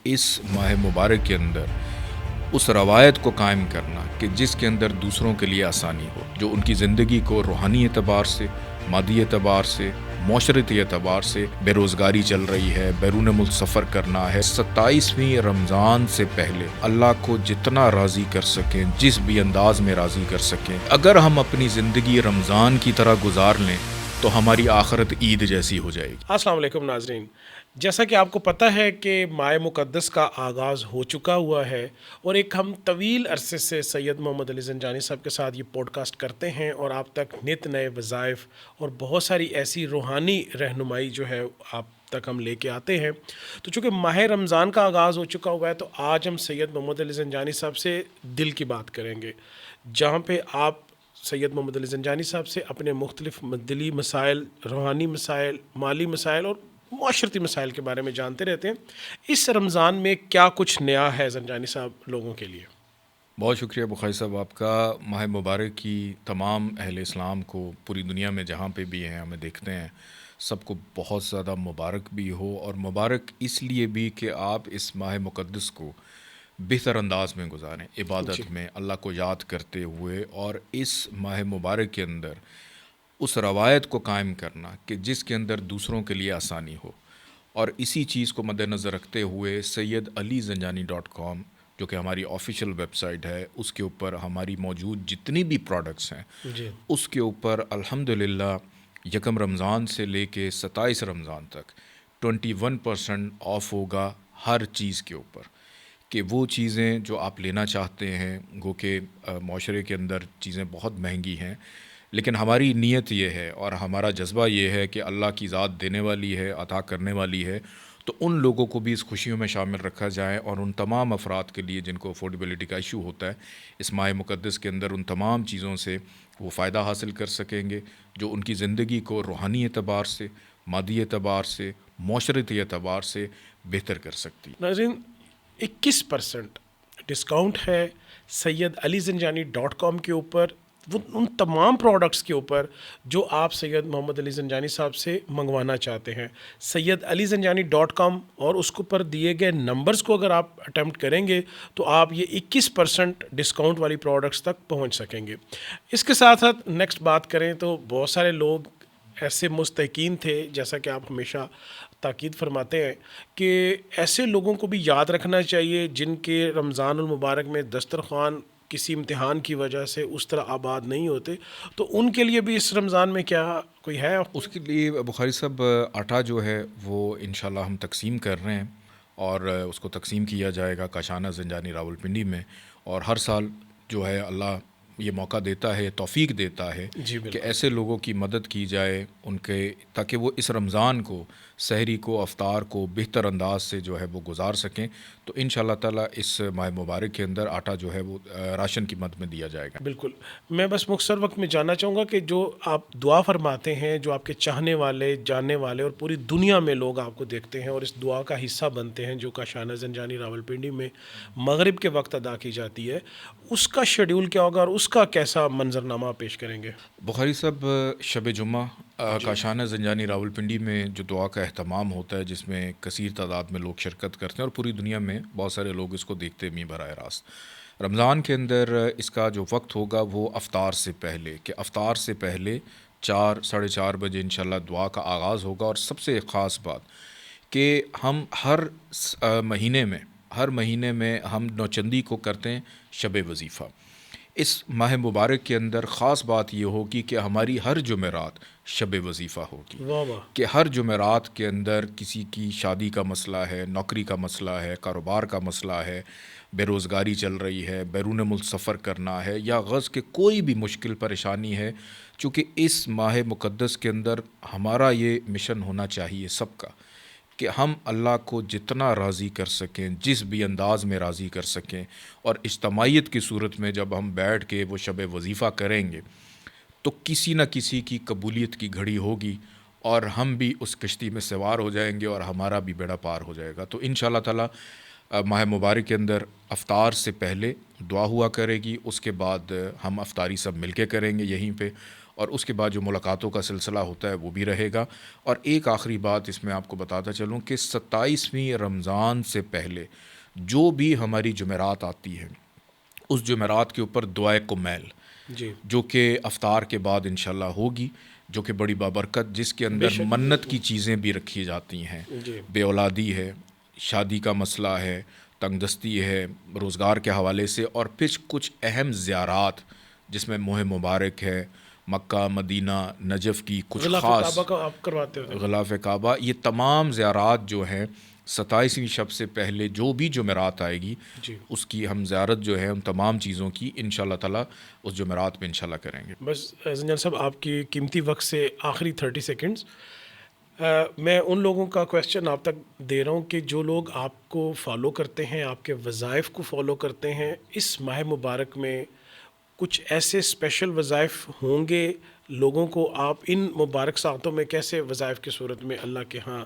اس ماہ مبارک کے اندر اس روایت کو قائم کرنا کہ جس کے اندر دوسروں کے لیے آسانی ہو، جو ان کی زندگی کو روحانی اعتبار سے، مادی اعتبار سے، معاشرتی اعتبار سے بے روزگاری چل رہی ہے، بیرون ملک سفر کرنا ہے، 27ویں رمضان سے پہلے اللہ کو جتنا راضی کر سکیں، جس بھی انداز میں راضی کر سکیں، اگر ہم اپنی زندگی رمضان کی طرح گزار لیں تو ہماری آخرت عید جیسی ہو جائے گی۔ السلام علیکم ناظرین، جیسا کہ آپ کو پتہ ہے کہ ماہ مقدس کا آغاز ہو چکا ہوا ہے اور ایک ہم طویل عرصے سے سید محمد علی زنجانی صاحب کے ساتھ یہ پوڈ کاسٹ کرتے ہیں اور آپ تک نت نئے وظائف اور بہت ساری ایسی روحانی رہنمائی جو ہے آپ تک ہم لے کے آتے ہیں۔ تو چونکہ ماہ رمضان کا آغاز ہو چکا ہوا ہے تو آج ہم سید محمد علی زنجانی صاحب سے دل کی بات کریں گے، جہاں پہ آپ سید محمد علی زنجانی صاحب سے اپنے مختلف دلی مسائل، روحانی مسائل، مالی مسائل اور معاشرتی مسائل کے بارے میں جانتے رہتے ہیں۔ اس رمضان میں کیا کچھ نیا ہے زنجانی صاحب لوگوں کے لیے؟ بہت شکریہ بخاری صاحب آپ کا۔ ماہ مبارک کی تمام اہل اسلام کو پوری دنیا میں جہاں پہ بھی ہیں ہمیں دیکھتے ہیں، سب کو بہت زیادہ مبارک بھی ہو، اور مبارک اس لیے بھی کہ آپ اس ماہ مقدس کو بہتر انداز میں گزاریں، جی عبادت میں اللہ کو یاد کرتے ہوئے، اور اس ماہ مبارک کے اندر اس روایت کو قائم کرنا کہ جس کے اندر دوسروں کے لیے آسانی ہو، اور اسی چیز کو مد نظر رکھتے ہوئے سیدعلیزنجانی.com جو کہ ہماری آفیشیل ویب سائٹ ہے، اس کے اوپر ہماری موجود جتنی بھی پروڈکٹس ہیں جی اس کے اوپر الحمدللہ یکم رمضان سے لے کے 27 رمضان تک 21% آف ہوگا ہر چیز کے اوپر، کہ وہ چیزیں جو آپ لینا چاہتے ہیں، گو کہ معاشرے کے اندر چیزیں بہت مہنگی ہیں، لیکن ہماری نیت یہ ہے اور ہمارا جذبہ یہ ہے کہ اللہ کی ذات دینے والی ہے، عطا کرنے والی ہے، تو ان لوگوں کو بھی اس خوشیوں میں شامل رکھا جائے، اور ان تمام افراد کے لیے جن کو افورڈیبلٹی کا ایشو ہوتا ہے اس ماہ مقدس کے اندر، ان تمام چیزوں سے وہ فائدہ حاصل کر سکیں گے جو ان کی زندگی کو روحانی اعتبار سے، مادی اعتبار سے، معاشرتی اعتبار سے بہتر کر سکتی۔ ناظرین، 21% ڈسکاؤنٹ ہے سید علی زنجانی .com کے اوپر، وہ ان تمام پروڈکٹس کے اوپر جو آپ سید محمد علی زنجانی صاحب سے منگوانا چاہتے ہیں۔ سید علی زنجانی .com اور اس کے اوپر دیے گئے نمبرز کو اگر آپ اٹیمپٹ کریں گے تو آپ یہ 21% ڈسکاؤنٹ والی پروڈکٹس تک پہنچ سکیں گے۔ اس کے ساتھ ساتھ نیکسٹ بات کریں تو بہت سارے لوگ ایسے مستحقین تھے، جیسا کہ آپ ہمیشہ تاکید فرماتے ہیں کہ ایسے لوگوں کو بھی یاد رکھنا چاہیے جن کے رمضان المبارک میں دسترخوان کسی امتحان کی وجہ سے اس طرح آباد نہیں ہوتے، تو ان کے لیے بھی اس رمضان میں کیا کوئی ہے؟ اس کے لیے بخاری صاحب آٹا جو ہے وہ انشاءاللہ ہم تقسیم کر رہے ہیں، اور اس کو تقسیم کیا جائے گا کاشانہ زنجانی راولپنڈی میں، اور ہر سال جو ہے اللہ یہ موقع دیتا ہے، توفیق دیتا ہے جی کہ بالکل ایسے لوگوں کی مدد کی جائے ان کے، تاکہ وہ اس رمضان کو، سحری کو، افطار کو بہتر انداز سے جو ہے وہ گزار سکیں۔ تو انشاءاللہ تعالیٰ اس ماہ مبارک کے اندر آٹا جو ہے وہ راشن کی مد میں دیا جائے گا۔ بالکل۔ میں بس مختصر وقت میں جاننا چاہوں گا کہ جو آپ دعا فرماتے ہیں، جو آپ کے چاہنے والے، جاننے والے اور پوری دنیا میں لوگ آپ کو دیکھتے ہیں اور اس دعا کا حصہ بنتے ہیں جو کاشانہ زنجانی راولپنڈی میں مغرب کے وقت ادا کی جاتی ہے، اس کا شیڈیول کیا ہوگا اور اس کا کیسا منظرنامہ پیش کریں گے؟ بخاری صاحب شب جمعہ کاشانہ زنجانی راولپنڈی میں جو دعا کا اہتمام ہوتا ہے، جس میں کثیر تعداد میں لوگ شرکت کرتے ہیں اور پوری دنیا میں بہت سارے لوگ اس کو دیکھتے بھی براہ راست، رمضان کے اندر اس کا جو وقت ہوگا وہ افطار سے پہلے، کہ افطار سے پہلے 4 ساڑھے 4 بجے انشاءاللہ دعا کا آغاز ہوگا۔ اور سب سے ایک خاص بات کہ ہم ہر مہینے میں ہم نوچندی کو کرتے ہیں شب وظیفہ۔ اس ماہ مبارک کے اندر خاص بات یہ ہوگی کہ ہماری ہر جمعرات شب وظیفہ ہوگی، واہ واہ، کہ ہر جمعرات کے اندر کسی کی شادی کا مسئلہ ہے، نوکری کا مسئلہ ہے، کاروبار کا مسئلہ ہے، بے روزگاری چل رہی ہے، بیرون ملک سفر کرنا ہے، یا غرض کہ کوئی بھی مشکل پریشانی ہے، چونکہ اس ماہ مقدس کے اندر ہمارا یہ مشن ہونا چاہیے سب کا کہ ہم اللہ کو جتنا راضی کر سکیں، جس بھی انداز میں راضی کر سکیں، اور اجتماعیت کی صورت میں جب ہم بیٹھ کے وہ شب وظیفہ کریں گے تو کسی نہ کسی کی قبولیت کی گھڑی ہوگی، اور ہم بھی اس کشتی میں سوار ہو جائیں گے اور ہمارا بھی بیڑا پار ہو جائے گا۔ تو انشاءاللہ تعالیٰ ماہ مبارک کے اندر افطار سے پہلے دعا ہوا کرے گی، اس کے بعد ہم افطاری سب مل کے کریں گے یہیں پہ، اور اس کے بعد جو ملاقاتوں کا سلسلہ ہوتا ہے وہ بھی رہے گا. اور ایک آخری بات اس میں آپ کو بتاتا چلوں کہ 27ویں رمضان سے پہلے جو بھی ہماری جمعرات آتی ہیں اس جمعرات کے اوپر دعائے کمیل جی جو کہ افطار کے بعد انشاءاللہ ہوگی، جو کہ بڑی بابرکت، جس کے اندر منت کی چیزیں بھی رکھی جاتی ہیں. جی بے اولادی ہے، شادی کا مسئلہ ہے، تنگ دستی ہے روزگار کے حوالے سے، اور پھر کچھ اہم زیارات جس میں ماہ مبارک ہے، مکہ مدینہ نجف کی کچھ غلاف خاص کعبہ کا آپ کرواتے ہو؟ غلاف کعبہ، یہ تمام زیارات جو ہیں 27ویں شب سے پہلے جو بھی جمعرات آئے گی جی اس کی ہم زیارت جو ہے ان تمام چیزوں کی انشاءاللہ تعالیٰ اس جمعرات میں انشاءاللہ کریں گے. بس زنجان صاحب آپ کی قیمتی وقت سے آخری 30 سیکنڈز میں ان لوگوں کا کویشچن آپ تک دے رہا ہوں کہ جو لوگ آپ کو فالو کرتے ہیں، آپ کے وظائف کو فالو کرتے ہیں، اس ماہ مبارک میں کچھ ایسے اسپیشل وظائف ہوں گے لوگوں کو آپ ان مبارک ساعتوں میں کیسے وظائف کی صورت میں اللہ کے ہاں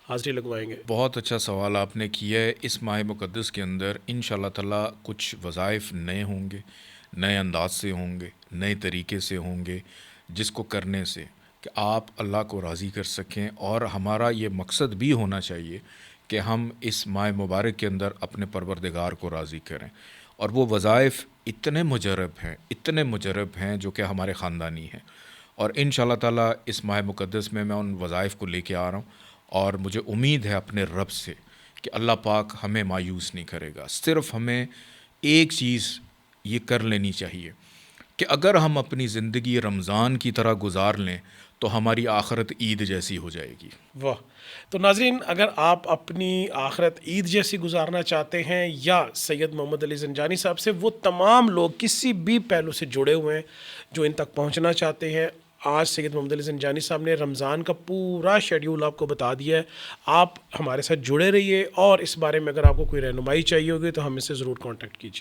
حاضری لگوائیں گے؟ بہت اچھا سوال آپ نے کیا ہے. اس ماہ مقدس کے اندر انشاءاللہ تعالیٰ کچھ وظائف نئے ہوں گے، نئے انداز سے ہوں گے، نئے طریقے سے ہوں گے، جس کو کرنے سے کہ آپ اللہ کو راضی کر سکیں. اور ہمارا یہ مقصد بھی ہونا چاہیے کہ ہم اس ماہ مبارک کے اندر اپنے پروردگار کو راضی کریں. اور وہ وظائف اتنے مجرب ہیں جو کہ ہمارے خاندانی ہیں. اور انشاءاللہ تعالیٰ اس ماہ مقدس میں ان وظائف کو لے کے آ رہا ہوں، اور مجھے امید ہے اپنے رب سے کہ اللہ پاک ہمیں مایوس نہیں کرے گا. صرف ہمیں ایک چیز یہ کر لینی چاہیے کہ اگر ہم اپنی زندگی رمضان کی طرح گزار لیں تو ہماری آخرت عید جیسی ہو جائے گی. واہ. تو ناظرین، اگر آپ اپنی آخرت عید جیسی گزارنا چاہتے ہیں یا سید محمد علی زنجانی صاحب سے وہ تمام لوگ کسی بھی پہلو سے جڑے ہوئے ہیں جو ان تک پہنچنا چاہتے ہیں، آج سید محمد علی زنجانی صاحب نے رمضان کا پورا شیڈیول آپ کو بتا دیا ہے. آپ ہمارے ساتھ جڑے رہیے، اور اس بارے میں اگر آپ کو کوئی رہنمائی چاہیے ہوگی تو ہم اس سے ضرور کانٹیکٹ کیجیے.